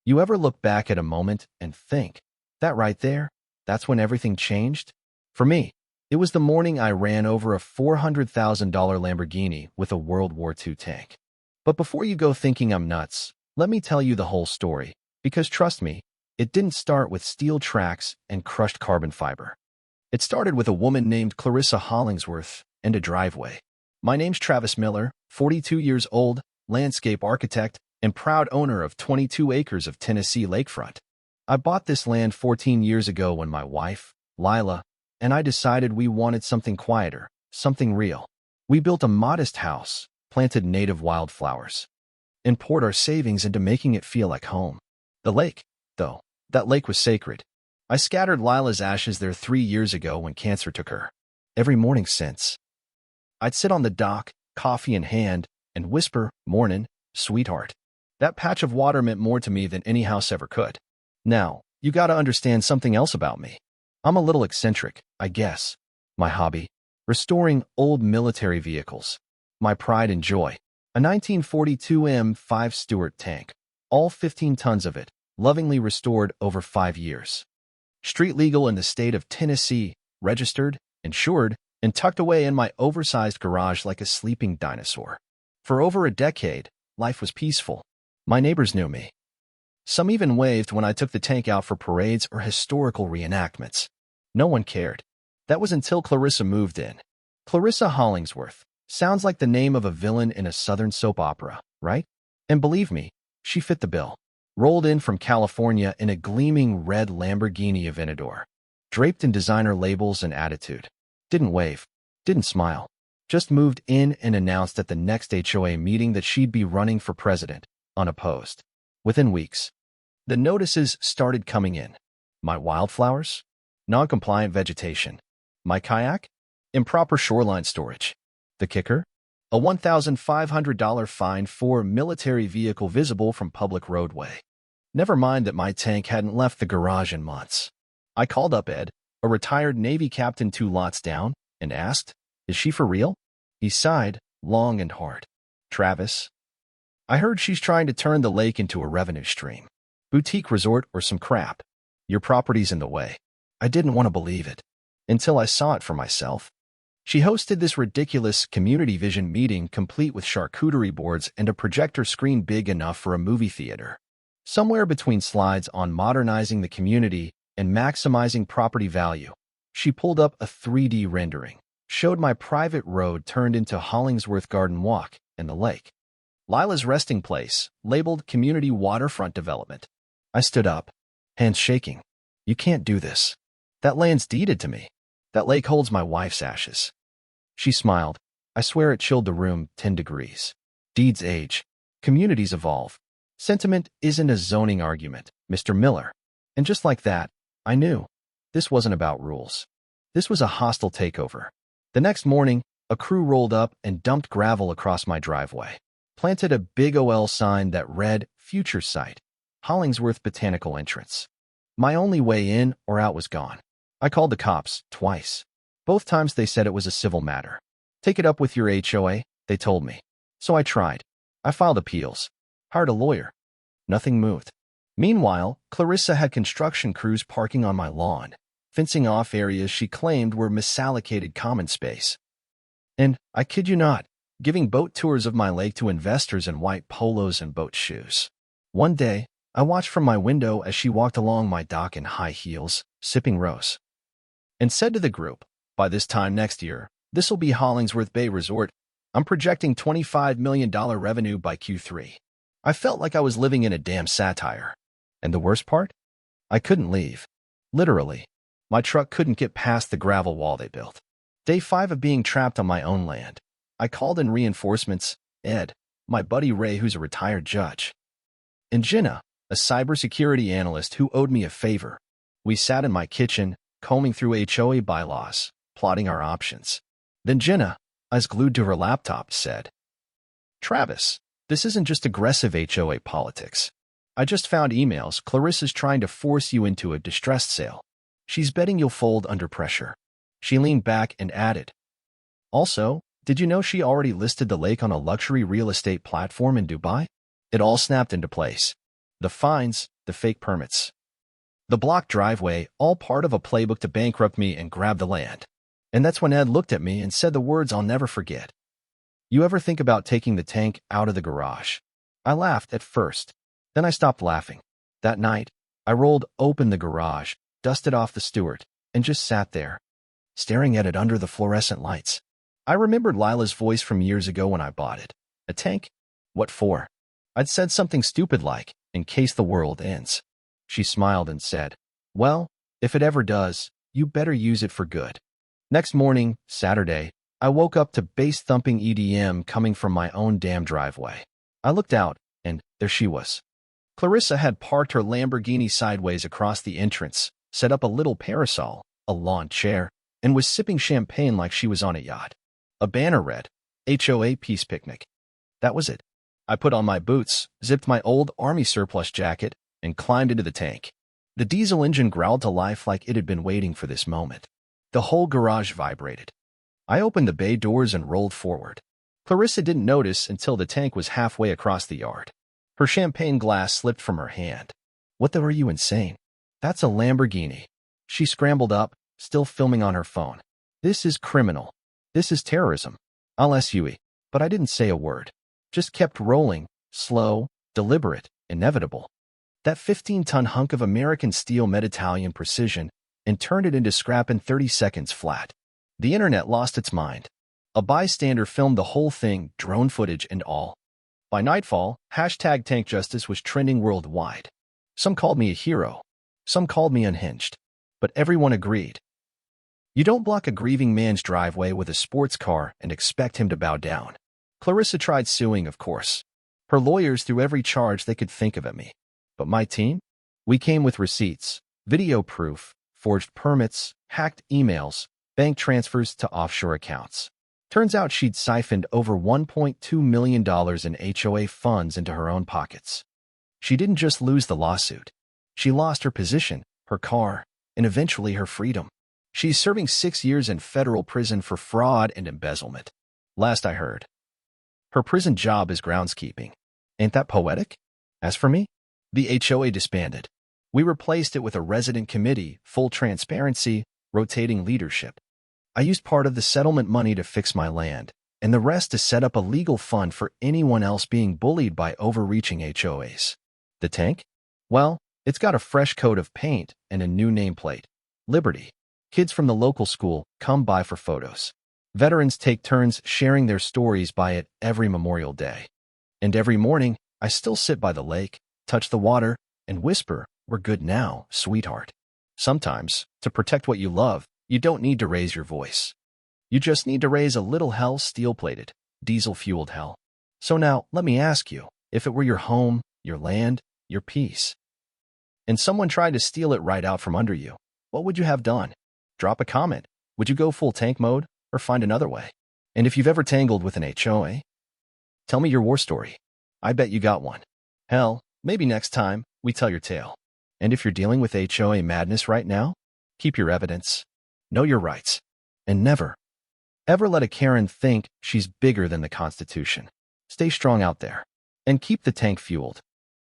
You ever look back at a moment and think, that right there, that's when everything changed? For me, it was the morning I ran over a $400,000 Lamborghini with a World War II tank. But before you go thinking I'm nuts, let me tell you the whole story, because trust me, it didn't start with steel tracks and crushed carbon fiber. It started with a woman named Clarissa Hollingsworth and a driveway. My name's Travis Miller, 42 years old, landscape architect, and proud owner of 22 acres of Tennessee lakefront. I bought this land 14 years ago when my wife, Lila, and I decided we wanted something quieter, something real. We built a modest house, planted native wildflowers, and poured our savings into making it feel like home. The lake, though, that lake was sacred. I scattered Lila's ashes there 3 years ago when cancer took her. Every morning since, I'd sit on the dock, coffee in hand, and whisper, "Mornin', sweetheart." That patch of water meant more to me than any house ever could. Now, you gotta understand something else about me. I'm a little eccentric, I guess. My hobby? Restoring old military vehicles. My pride and joy. A 1942 M5 Stewart tank. All 15 tons of it, lovingly restored over 5 years. Street legal in the state of Tennessee, registered, insured, and tucked away in my oversized garage like a sleeping dinosaur. For over a decade, life was peaceful. My neighbors knew me. Some even waved when I took the tank out for parades or historical reenactments. No one cared. That was until Clarissa moved in. Clarissa Hollingsworth. Sounds like the name of a villain in a Southern soap opera, right? And believe me, she fit the bill. Rolled in from California in a gleaming red Lamborghini Aventador, draped in designer labels and attitude. Didn't wave, didn't smile. Just moved in and announced at the next HOA meeting that she'd be running for president, unopposed. Within weeks, the notices started coming in. My wildflowers? Non-compliant vegetation. My kayak? Improper shoreline storage. The kicker? A $1,500 fine for military vehicle visible from public roadway. Never mind that my tank hadn't left the garage in months. I called up Ed, a retired Navy captain 2 lots down, and asked, "Is she for real?" He sighed, long and hard. "Travis, I heard she's trying to turn the lake into a revenue stream. Boutique resort or some crap. Your property's in the way." I didn't want to believe it, until I saw it for myself. She hosted this ridiculous community vision meeting complete with charcuterie boards and a projector screen big enough for a movie theater. Somewhere between slides on modernizing the community and maximizing property value, she pulled up a 3D rendering, showed my private road turned into Hollingsworth Garden Walk and the lake. Lila's resting place, labeled Community Waterfront Development. I stood up, hands shaking. "You can't do this. That land's deeded to me. That lake holds my wife's ashes." She smiled. I swear it chilled the room 10 degrees. Deeds age. Communities evolve. Sentiment isn't a zoning argument, Mr. Miller. And just like that, I knew. This wasn't about rules. This was a hostile takeover. The next morning, a crew rolled up and dumped gravel across my driveway. Planted a big OL sign that read, "Future Site, Hollingsworth Botanical Entrance." My only way in or out was gone. I called the cops twice. Both times they said it was a civil matter. "Take it up with your HOA," they told me. So I tried. I filed appeals. Hired a lawyer. Nothing moved. Meanwhile, Clarissa had construction crews parking on my lawn, fencing off areas she claimed were misallocated common space. And, I kid you not, giving boat tours of my lake to investors in white polos and boat shoes. One day, I watched from my window as she walked along my dock in high heels, sipping rose, and said to the group, "By this time next year, this'll be Hollingsworth Bay Resort. I'm projecting $25 million revenue by Q3. I felt like I was living in a damn satire. And the worst part? I couldn't leave. Literally. My truck couldn't get past the gravel wall they built. Day 5 of being trapped on my own land. I called in reinforcements, Ed, my buddy Ray who's a retired judge, and Jenna, a cybersecurity analyst who owed me a favor. We sat in my kitchen, combing through HOA bylaws, plotting our options. Then Jenna, eyes glued to her laptop, said, "Travis, this isn't just aggressive HOA politics. I just found emails Clarissa's trying to force you into a distressed sale. She's betting you'll fold under pressure." She leaned back and added, "Also, did you know she already listed the lake on a luxury real estate platform in Dubai?" It all snapped into place. The fines, the fake permits, the blocked driveway, all part of a playbook to bankrupt me and grab the land. And that's when Ed looked at me and said the words I'll never forget. You ever think about taking the tank out of the garage? I laughed at first. Then I stopped laughing. That night, I rolled open the garage, dusted off the Stewart, and just sat there, staring at it under the fluorescent lights. I remembered Lila's voice from years ago when I bought it. A tank? What for? I'd said something stupid like, in case the world ends. She smiled and said, well, if it ever does, you better use it for good. Next morning, Saturday, I woke up to bass-thumping EDM coming from my own damn driveway. I looked out, and there she was. Clarissa had parked her Lamborghini sideways across the entrance, set up a little parasol, a lawn chair, and was sipping champagne like she was on a yacht. A banner read, HOA Peace Picnic. That was it. I put on my boots, zipped my old army surplus jacket, and climbed into the tank. The diesel engine growled to life like it had been waiting for this moment. The whole garage vibrated. I opened the bay doors and rolled forward. Clarissa didn't notice until the tank was halfway across the yard. Her champagne glass slipped from her hand. What the, are you insane? That's a Lamborghini. She scrambled up, still filming on her phone. This is criminal. This is terrorism. I'll SUE. But I didn't say a word. Just kept rolling, slow, deliberate, inevitable. That 15-ton hunk of American steel met Italian precision and turned it into scrap in 30 seconds flat. The internet lost its mind. A bystander filmed the whole thing, drone footage and all. By nightfall, #TankJustice was trending worldwide. Some called me a hero. Some called me unhinged. But everyone agreed. You don't block a grieving man's driveway with a sports car and expect him to bow down. Clarissa tried suing, of course. Her lawyers threw every charge they could think of at me. But my team? We came with receipts, video proof, forged permits, hacked emails, bank transfers to offshore accounts. Turns out she'd siphoned over $1.2 million in HOA funds into her own pockets. She didn't just lose the lawsuit. She lost her position, her car, and eventually her freedom. She's serving 6 years in federal prison for fraud and embezzlement. Last I heard. Her prison job is groundskeeping. Ain't that poetic? As for me, the HOA disbanded. We replaced it with a resident committee, full transparency, rotating leadership. I used part of the settlement money to fix my land, and the rest to set up a legal fund for anyone else being bullied by overreaching HOAs. The tank? Well, it's got a fresh coat of paint and a new nameplate. Liberty. Kids from the local school come by for photos. Veterans take turns sharing their stories by it every Memorial Day. And every morning, I still sit by the lake, touch the water, and whisper, "We're good now, sweetheart." Sometimes, to protect what you love, you don't need to raise your voice. You just need to raise a little hell, steel-plated, diesel-fueled hell. So now, let me ask you, if it were your home, your land, your peace, and someone tried to steal it right out from under you, what would you have done? Drop a comment. Would you go full tank mode, or find another way? And if you've ever tangled with an HOA, tell me your war story. I bet you got one. Hell, maybe next time, we tell your tale. And if you're dealing with HOA madness right now, keep your evidence. Know your rights. And never, ever let a Karen think she's bigger than the Constitution. Stay strong out there. And keep the tank fueled.